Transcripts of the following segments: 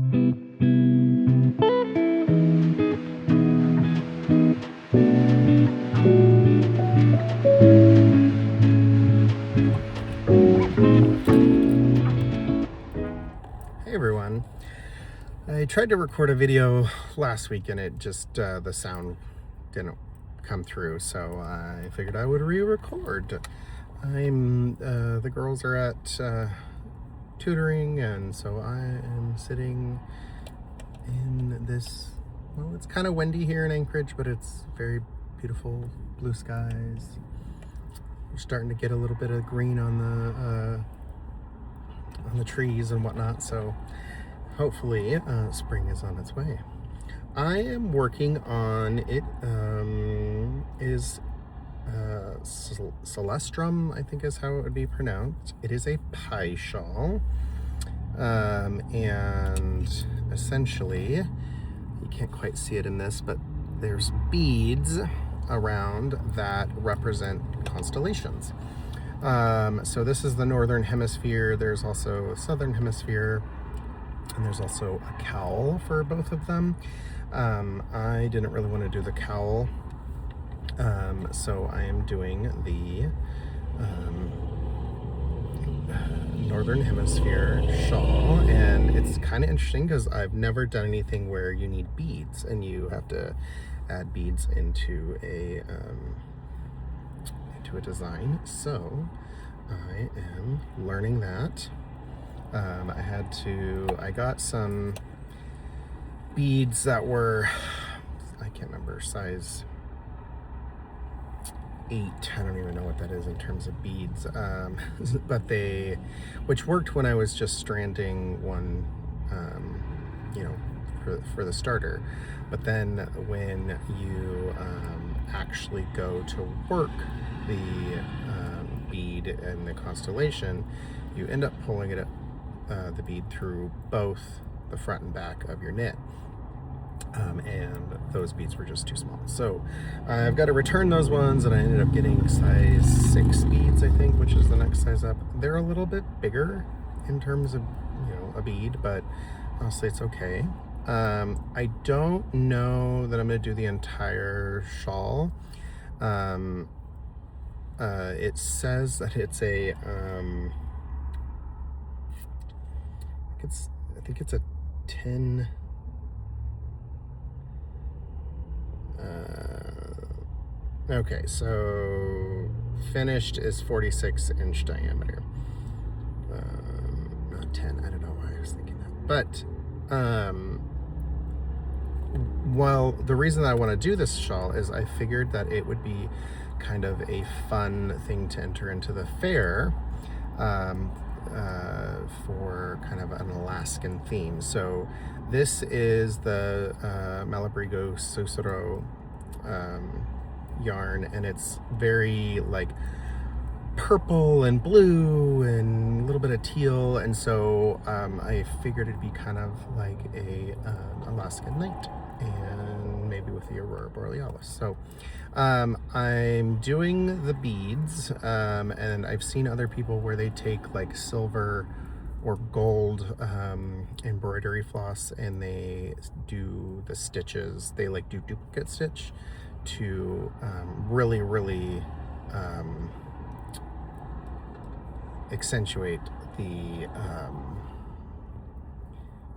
Hey everyone. I tried to record a video last week and it just, the sound didn't come through, so I figured I would re-record. The girls are at tutoring, and so I am sitting in this, well, it's kind of windy here in Anchorage, but it's very beautiful blue skies. We're starting to get a little bit of green on the trees and whatnot, so hopefully spring is on its way. I am working on it. Is Celestarium, I think is how it would be pronounced. It is a pie shawl, and essentially, you can't quite see it in this, but there's beads around that represent constellations. So this is the northern hemisphere. There's also a southern hemisphere, and there's also a cowl for both of them. I didn't really want to do the cowl, so I am doing the northern hemisphere shawl, and it's kind of interesting because I've never done anything where you need beads and you have to add beads into a design. So I am learning that. I got some beads that were, I can't remember, size 8. I don't even know what that is in terms of beads, but which worked when I was just stranding one, for the starter. But then when you actually go to work the bead and the constellation, you end up pulling it the bead through both the front and back of your knit, and those beads were just too small, so I've got to return those ones, and I ended up getting size 6 beads, I think, which is the next size up. They're a little bit bigger in terms of a bead, but honestly it's okay. I don't know that I'm going to do the entire shawl. It says that it's a I think it's a 10 okay, so finished is 46-inch diameter, not 10. I don't know why I was thinking that, but well, the reason that I want to do this shawl is I figured that it would be kind of a fun thing to enter into the fair, for kind of an Alaskan theme. So this is the Malabrigo Susuro yarn, and it's very like purple and blue and a little bit of teal, and so I figured it'd be kind of like a Alaskan night, and maybe with the aurora borealis. So I'm doing the beads, and I've seen other people where they take like silver or gold embroidery floss, and they do the stitches. They like do duplicate stitch to really accentuate the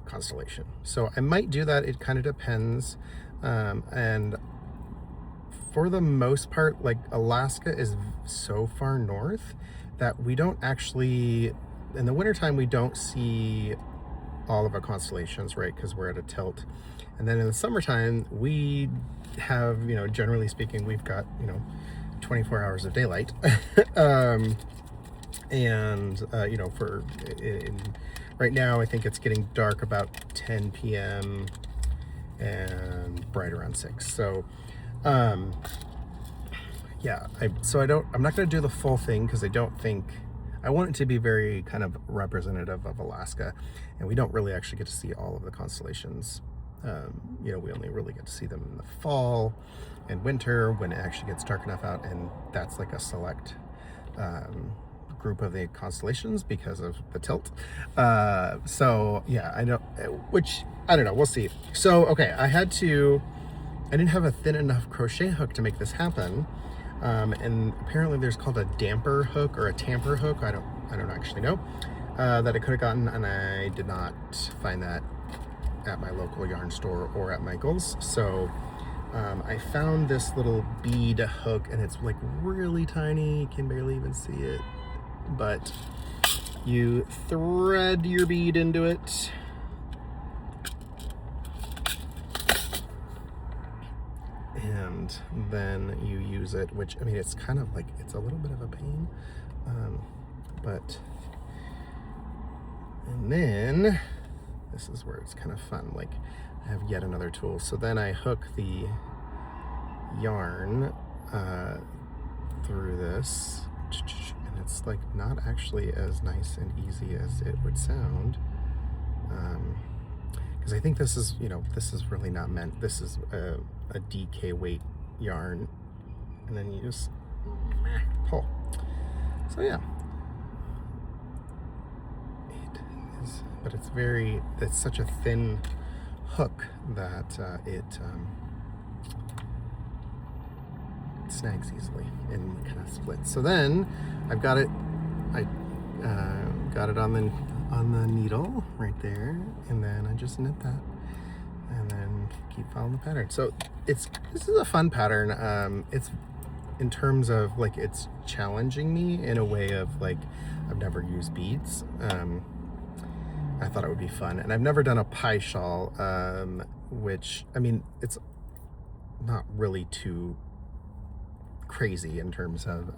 constellation. So I might do that. It kind of depends, and for the most part, like, Alaska is so far north that we don't actually, in the wintertime, we don't see all of our constellations, right? Because we're at a tilt. And then in the summertime, we have, generally speaking, we've got, 24 hours of daylight. Right now, I think it's getting dark about 10 p.m. and bright around 6. So, I'm not going to do the full thing because I want it to be very kind of representative of Alaska, and we don't really actually get to see all of the constellations. We only really get to see them in the fall and winter when it actually gets dark enough out, and that's like a select group of the constellations because of the tilt. So yeah, I know, which I don't know, we'll see. So okay, I didn't have a thin enough crochet hook to make this happen. And apparently there's called a damper hook or a tamper hook. I don't actually know, that I could have gotten, and I did not find that at my local yarn store or at Michael's. So I found this little bead hook, and it's like really tiny. You can barely even see it, but you thread your bead into it. And then you use it, which, I mean, it's kind of like, it's a little bit of a pain, and then this is where it's kind of fun. Like, I have yet another tool. So then I hook the yarn through this, and it's like not actually as nice and easy as it would sound, because I think this is, this is really not meant. This is a DK weight yarn, and then you just pull. So yeah, it is, but it's such a thin hook that it snags easily and kind of splits. So then I've got it, I got it on the needle right there, and then I just knit that and then keep following the pattern. So this is a fun pattern. It's, in terms of like, it's challenging me in a way of like, I've never used beads. I thought it would be fun, and I've never done a pie shawl, which, I mean, it's not really too crazy in terms of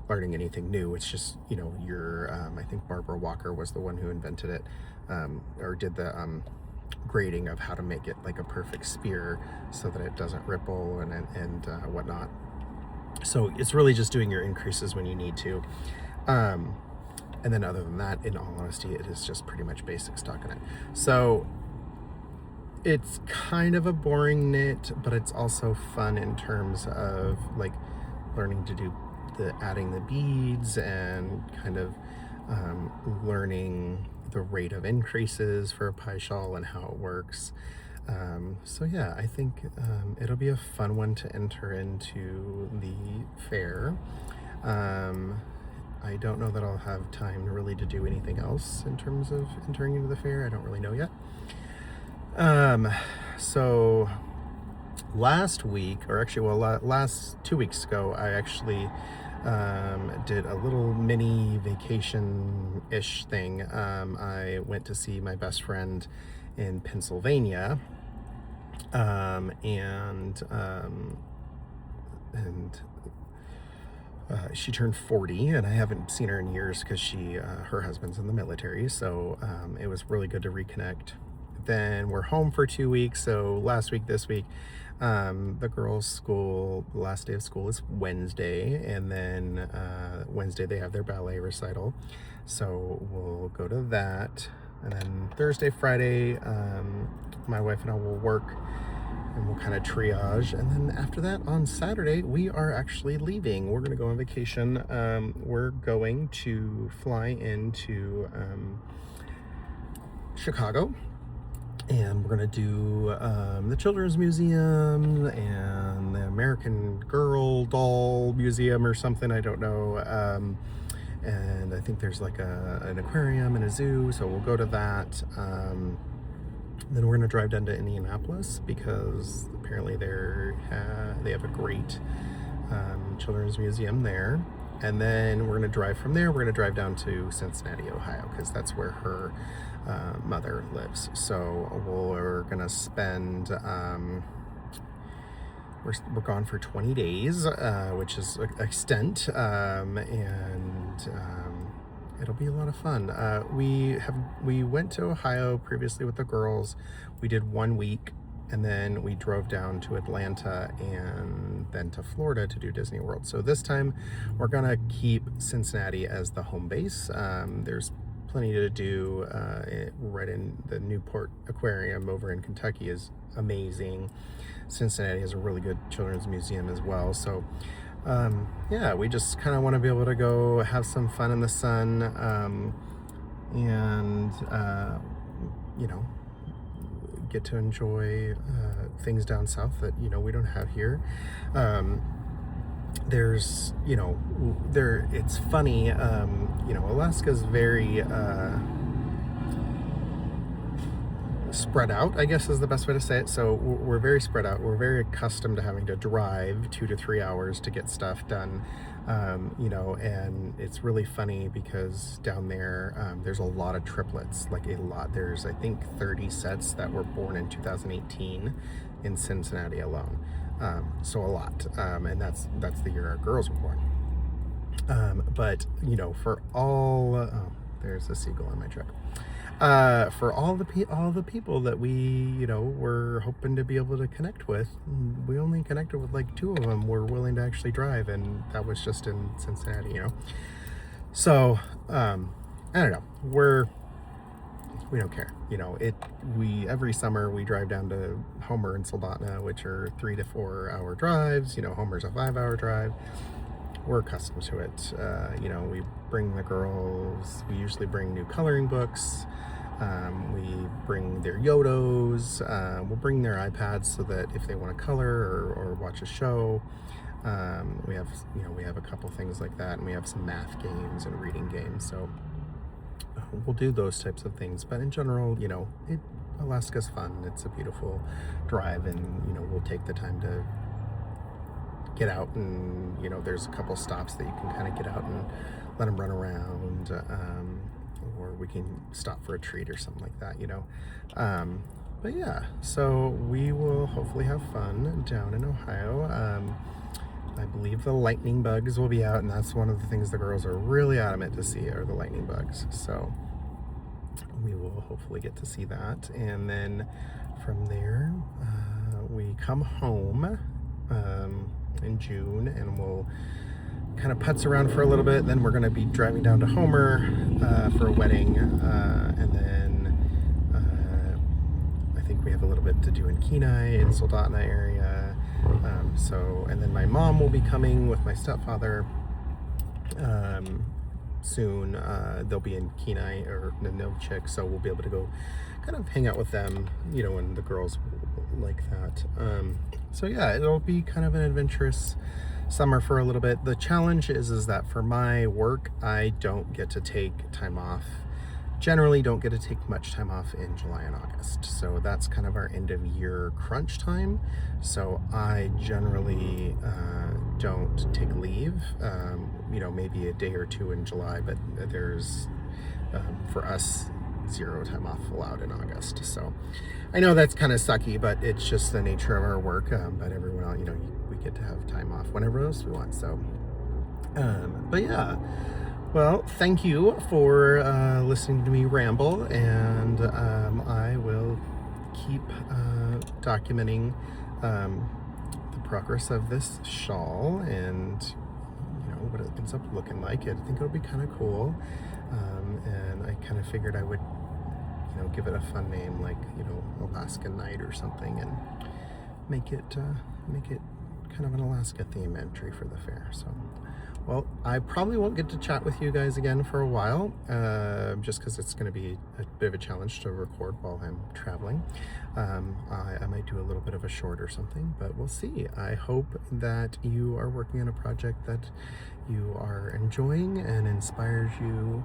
learning anything new. It's just, I think Barbara Walker was the one who invented it, or did the grading of how to make it like a perfect spear so that it doesn't ripple and whatnot. So it's really just doing your increases when you need to. And then other than that, in all honesty, it is just pretty much basic stockinette. So it's kind of a boring knit, but it's also fun in terms of like learning to do adding the beads and kind of learning the rate of increases for a pie shawl and how it works. So yeah, I think it'll be a fun one to enter into the fair. I don't know that I'll have time really to do anything else in terms of entering into the fair. I don't really know yet. So last week, or actually, well, last 2 weeks ago, I actually did a little mini vacation-ish thing. I went to see my best friend in Pennsylvania, and she turned 40, and I haven't seen her in years because her husband's in the military, so it was really good to reconnect. Then we're home for 2 weeks, so last week, this week, the girls' school, the last day of school is Wednesday, and then Wednesday they have their ballet recital, so we'll go to that. And then Thursday, Friday, my wife and I will work, and we'll kind of triage. And then after that, on Saturday, we are actually leaving. We're going to go on vacation. We're going to fly into Chicago, and we're going to do the Children's Museum and the American Girl Doll Museum or something. I don't know. And I think there's like an aquarium and a zoo, so we'll go to that. Then we're going to drive down to Indianapolis because apparently they have a great children's museum there. And then we're going to drive from there. We're going to drive down to Cincinnati, Ohio, because that's where her mother lives. So we're going to spend, we're gone for 20 days, which is an extent, and it'll be a lot of fun. We went to Ohio previously with the girls. We did 1 week, and then we drove down to Atlanta and then to Florida to do Disney World. So this time we're gonna keep Cincinnati as the home base. There's plenty to do right in the Newport Aquarium over in Kentucky is amazing. Cincinnati has a really good children's museum as well. So yeah, we just kind of want to be able to go have some fun in the sun, and you know, get to enjoy things down south that we don't have here. Um, there's there it's funny. Alaska's very spread out, I guess is the best way to say it. So we're very spread out. We're very accustomed to having to drive 2 to 3 hours to get stuff done. And it's really funny because down there, there's a lot of triplets, like a lot. There's, I think, 30 sets that were born in 2018 in Cincinnati alone. So a lot. And that's the year our girls were born. But for all, there's a seagull in my truck. For all the people that we were hoping to be able to connect with, we only connected with like 2 of them were willing to actually drive, and that was just in Cincinnati. So I don't know. We don't care. We every summer we drive down to Homer and Soldotna, which are 3 to 4 hour drives. Homer's a 5-hour drive. We're accustomed to it. We bring the girls, we usually bring new coloring books. We bring their Yodos. We'll bring their iPads so that if they want to color or watch a show, we have a couple things like that, and we have some math games and reading games. So we'll do those types of things. But in general, Alaska's fun. It's a beautiful drive, and we'll take the time to get out, and there's a couple stops that you can kind of get out and let them run around, or we can stop for a treat or something like that. But yeah, so we will hopefully have fun down in Ohio. I believe the lightning bugs will be out, and that's one of the things the girls are really adamant to see, are the lightning bugs. So we will hopefully get to see that, and then from there we come home in June, and we'll kind of putz around for a little bit. Then we're going to be driving down to Homer for a wedding, and then I think we have a little bit to do in Kenai and Soldotna area. And then my mom will be coming with my stepfather soon. They'll be in Kenai or Nilchik, so we'll be able to go kind of hang out with them, and the girls like that. So yeah, it'll be kind of an adventurous summer for a little bit. The challenge is that for my work, I don't get to take time off. Generally don't get to take much time off in July and August. So that's kind of our end of year crunch time. So I generally don't take leave, maybe a day or 2 in July, but there's, for us, 0 time off allowed in August. So I know that's kind of sucky, but it's just the nature of our work. But everyone else, we get to have time off whenever else we want. So, but yeah. Well, thank you for listening to me ramble, and I will keep documenting the progress of this shawl and what it ends up looking like. I think it'll be kind of cool, and I kind of figured I would give it a fun name, like Alaska Night or something, and make it kind of an Alaska theme entry for the fair. So, well, I probably won't get to chat with you guys again for a while, just because it's going to be a bit of a challenge to record while I'm traveling. I might do a little bit of a short or something, but we'll see. I hope that you are working on a project that you are enjoying and inspires you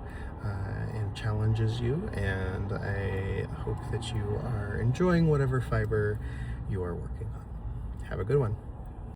and challenges you, and I hope that you are enjoying whatever fiber you are working on. Have a good one.